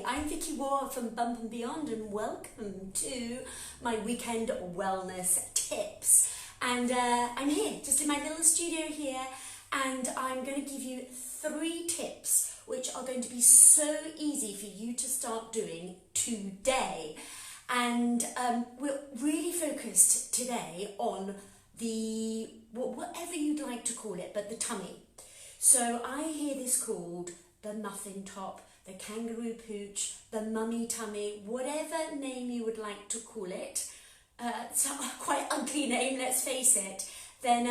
I'm Vicky Ward from Bump and Beyond, and welcome to my weekend wellness tips. And I'm here, just in my little studio here, and I'm going to give you 3 tips which are going to be so easy for you to start doing today. And we're really focused today on the, whatever you'd like to call it, but the tummy. So I hear this called the muffin top, the kangaroo pooch, the mummy tummy, whatever name you would like to call it. It's a quite ugly name, let's face it. Then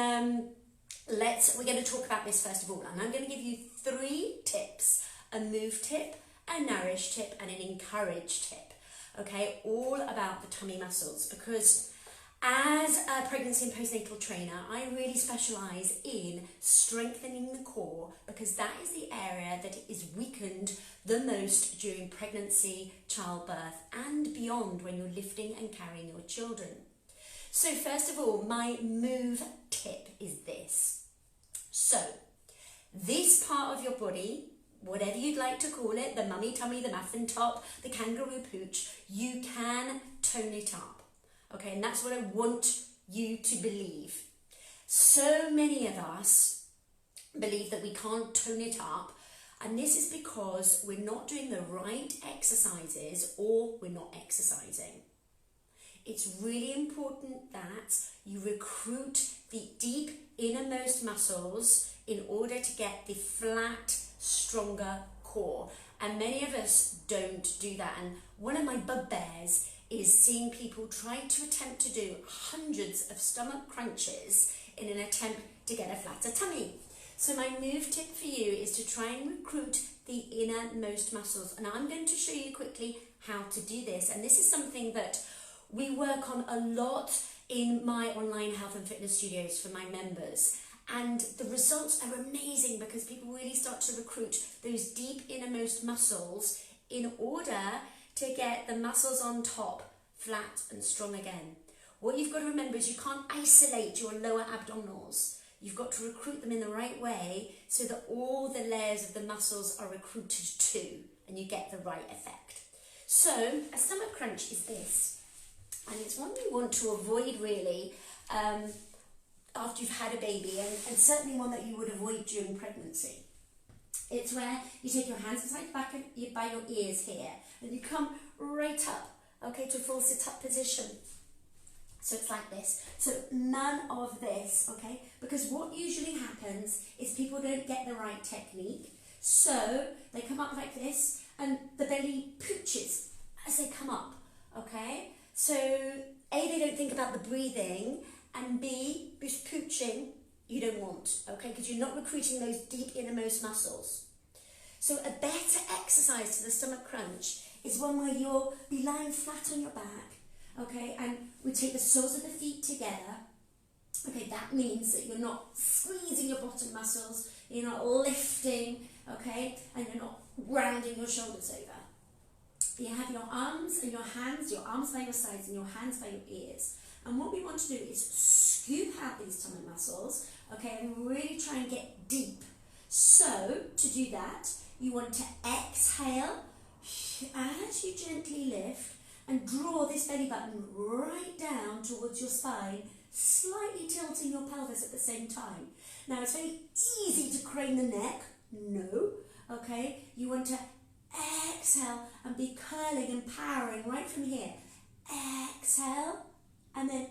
we're going to talk about this first of all, and I'm going to give you 3 tips: a move tip, a nourish tip, and an encourage tip. Okay, all about the tummy muscles, because as a pregnancy and postnatal trainer, I really specialise in strengthening the core, because that is the area that is weakened the most during pregnancy, childbirth, and beyond when you're lifting and carrying your children. So first of all, my move tip is this. So this part of your body, whatever you'd like to call it, the mummy tummy, the muffin top, the kangaroo pooch, you can tone it up. Okay, and that's what I want you to believe. So many of us believe that we can't tone it up, and this is because we're not doing the right exercises, or we're not exercising. It's really important that you recruit the deep innermost muscles in order to get the flat, stronger core. And many of us don't do that. And one of my bugbears is seeing people try to attempt to do hundreds of stomach crunches in an attempt to get a flatter tummy. So my move tip for you is to try and recruit the innermost muscles. And I'm going to show you quickly how to do this. And this is something that we work on a lot in my online health and fitness studios for my members. And the results are amazing, because people really start to recruit those deep innermost muscles in order to get the muscles on top flat and strong again. What you've got to remember is you can't isolate your lower abdominals. You've got to recruit them in the right way so that all the layers of the muscles are recruited too, and you get the right effect. So a stomach crunch is this, and it's one you want to avoid really after you've had a baby, and certainly one that you would avoid during pregnancy. It's where you take your hands beside the back of by your ears here, and you come right up, okay, to a full sit-up position. So it's like this. So none of this, okay? Because what usually happens is people don't get the right technique. So they come up like this, and the belly pooches as they come up, okay? So A, they don't think about the breathing, and B, this pooching you don't want, okay, because you're not recruiting those deep innermost muscles. So a better exercise to the stomach crunch is one where you'll be lying flat on your back, okay, and we take the soles of the feet together. Okay, that means that you're not squeezing your bottom muscles, you're not lifting, okay, and you're not rounding your shoulders over. You have your arms and your hands, your arms by your sides and your hands by your ears. And what we want to do is scoop out these tummy muscles, okay, and really try and get deep. So, to do that, you want to exhale as you gently lift and draw this belly button right down towards your spine, slightly tilting your pelvis at the same time. Now, it's very easy to crane the neck. No, okay? You want to exhale and be curling and powering right from here. Exhale, and then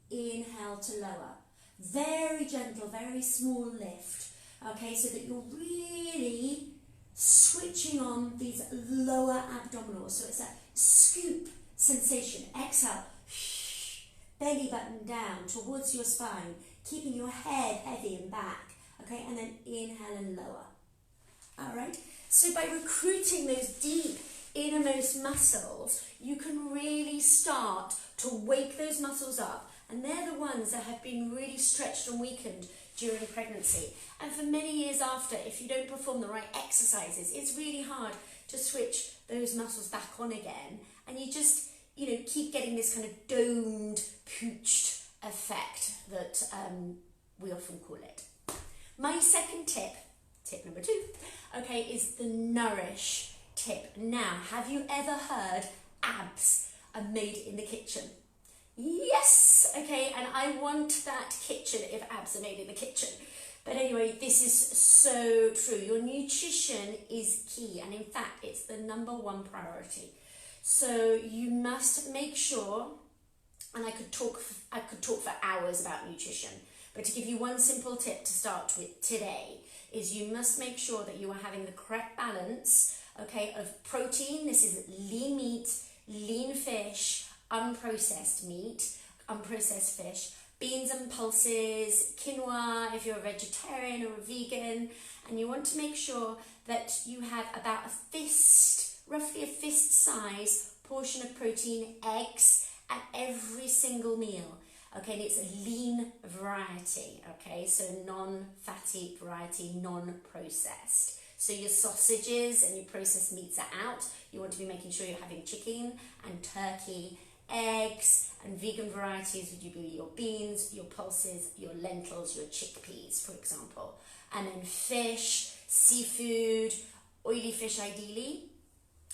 inhale to lower. Very gentle, very small lift, okay, so that you're really switching on these lower abdominals. So it's a scoop sensation. Exhale, belly button down towards your spine, keeping your head heavy and back, okay, and then inhale and lower. All right, so by recruiting those deep innermost muscles, you can really start to wake those muscles up, and they're the ones that have been really stretched and weakened during pregnancy. And for many years after, if you don't perform the right exercises, it's really hard to switch those muscles back on again, and you just, keep getting this kind of domed, pooched effect that we often call it. My second tip number 2, okay, is the nourish tip. Now, have you ever heard abs are made in the kitchen? Yes, okay, and I want that kitchen if abs are made in the kitchen. But anyway, this is so true. Your nutrition is key, and in fact, it's the #1 priority. So you must make sure, and I could talk for hours about nutrition, but to give you one simple tip to start with today is you must make sure that you are having the correct balance, okay, of protein. This is lean meat, lean fish, unprocessed meat, unprocessed fish, beans and pulses, quinoa if you're a vegetarian or a vegan, and you want to make sure that you have about roughly a fist size portion of protein, eggs at every single meal. Okay, and it's a lean variety, okay, so non-fatty variety, non-processed. So your sausages and your processed meats are out. You want to be making sure you're having chicken and turkey, eggs, and vegan varieties would be your beans, your pulses, your lentils, your chickpeas, for example. And then fish, seafood, oily fish ideally,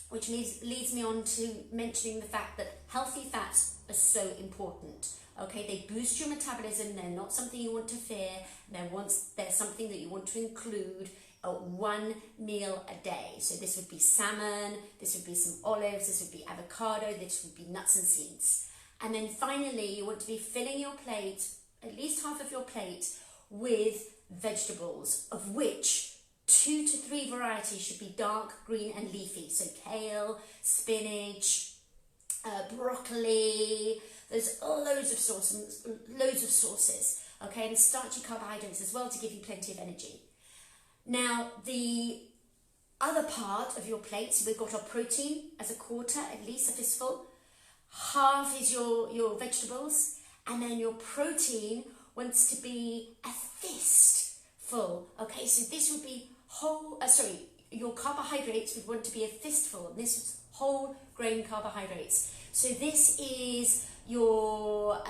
which leads me on to mentioning the fact that healthy fats are so important. Okay, they boost your metabolism. They're not something you want to fear. They're something that you want to include at one meal a day. So this would be salmon, this would be some olives, this would be avocado, this would be nuts and seeds. And then finally, you want to be filling your plate, at least half of your plate, with vegetables, of which 2 to 3 varieties should be dark green and leafy. So kale, spinach, broccoli. There's loads of sauces, okay, and starchy carbohydrates as well to give you plenty of energy. Now, the other part of your plate, so we've got our protein as a quarter, at least a fistful. Half is your vegetables, and then your protein wants to be a fistful. Okay, so this would be your carbohydrates would want to be a fistful, and this is whole grain carbohydrates. So this is your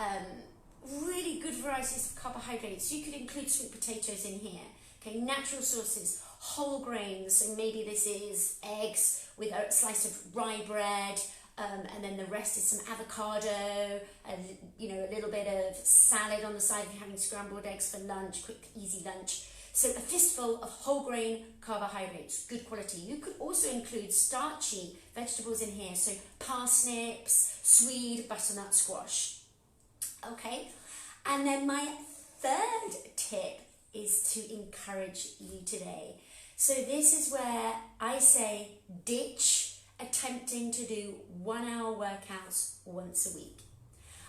really good varieties of carbohydrates. You could include sweet potatoes in here. Okay, natural sources, whole grains. So maybe this is eggs with a slice of rye bread, and then the rest is some avocado, and a little bit of salad on the side if you're having scrambled eggs for lunch, quick, easy lunch. So a fistful of whole grain carbohydrates, good quality. You could also include starchy vegetables in here, so parsnips, swede, butternut squash. Okay, and then my third tip is to encourage you today. So this is where I say ditch attempting to do 1-hour workouts once a week.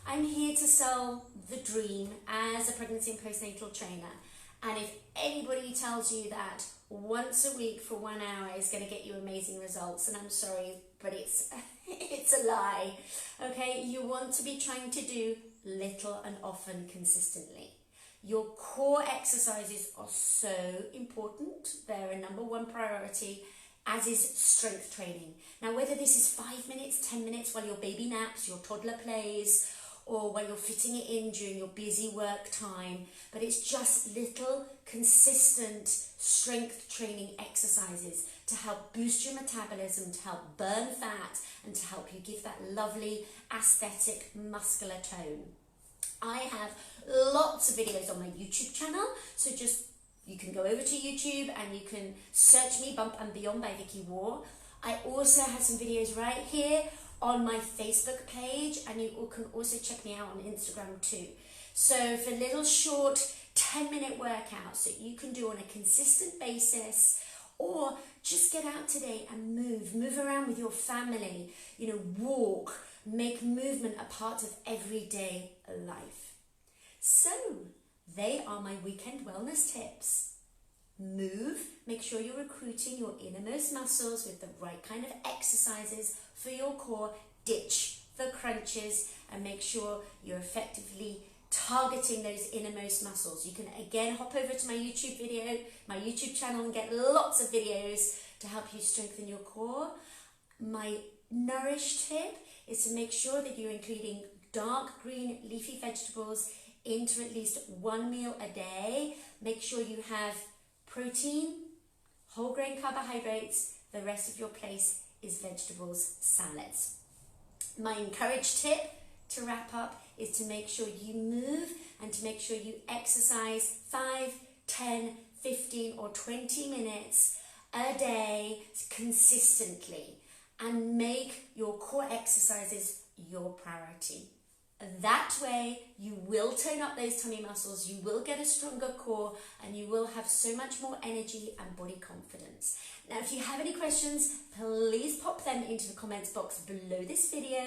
I'm here to sell the dream as a pregnancy and postnatal trainer. And if anybody tells you that once a week for 1 hour is going to get you amazing results, and I'm sorry, but it's a lie. Okay, you want to be trying to do little and often consistently. Your core exercises are so important. They're a #1 priority, as is strength training. Now, whether this is 5 minutes, 10 minutes while your baby naps, your toddler plays, or while you're fitting it in during your busy work time, but it's just little consistent strength training exercises to help boost your metabolism, to help burn fat, and to help you give that lovely aesthetic muscular tone. I have lots of videos on my YouTube channel, so you can go over to YouTube and you can search me, Bump and Beyond by Vicky War. I also have some videos right here on my Facebook page, and you can also check me out on Instagram too. So for little short 10-minute workouts that you can do on a consistent basis, or just get out today and move around with your family, walk, make movement a part of everyday life. So they are my weekend wellness tips. Move, make sure you're recruiting your innermost muscles with the right kind of exercises for your core. Ditch the crunches and make sure you're effectively targeting those innermost muscles. You can again hop over to my YouTube channel and get lots of videos to help you strengthen your core. My nourish tip is to make sure that you're including dark green leafy vegetables into at least 1 meal a day. Make sure you have protein, whole grain carbohydrates, The rest of your plate is vegetables, salads. My encouraged tip to wrap up is to make sure you move and to make sure you exercise 5, 10, 15 or 20 minutes a day consistently, and make your core exercises your priority. That way you will tone up those tummy muscles, you will get a stronger core, and you will have so much more energy and body confidence. Now, if you have any questions, please pop them into the comments box below this video.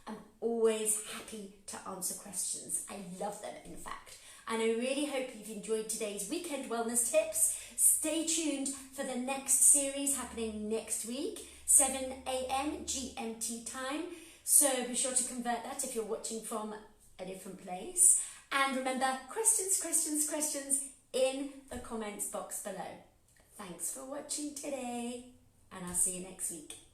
I'm always happy to answer questions. I love them, in fact. And I really hope you've enjoyed today's weekend wellness tips. Stay tuned for the next series happening next week, 7 a.m. GMT time. So be sure to convert that if you're watching from a different place. And remember, questions in the comments box below. Thanks for watching today, and I'll see you next week.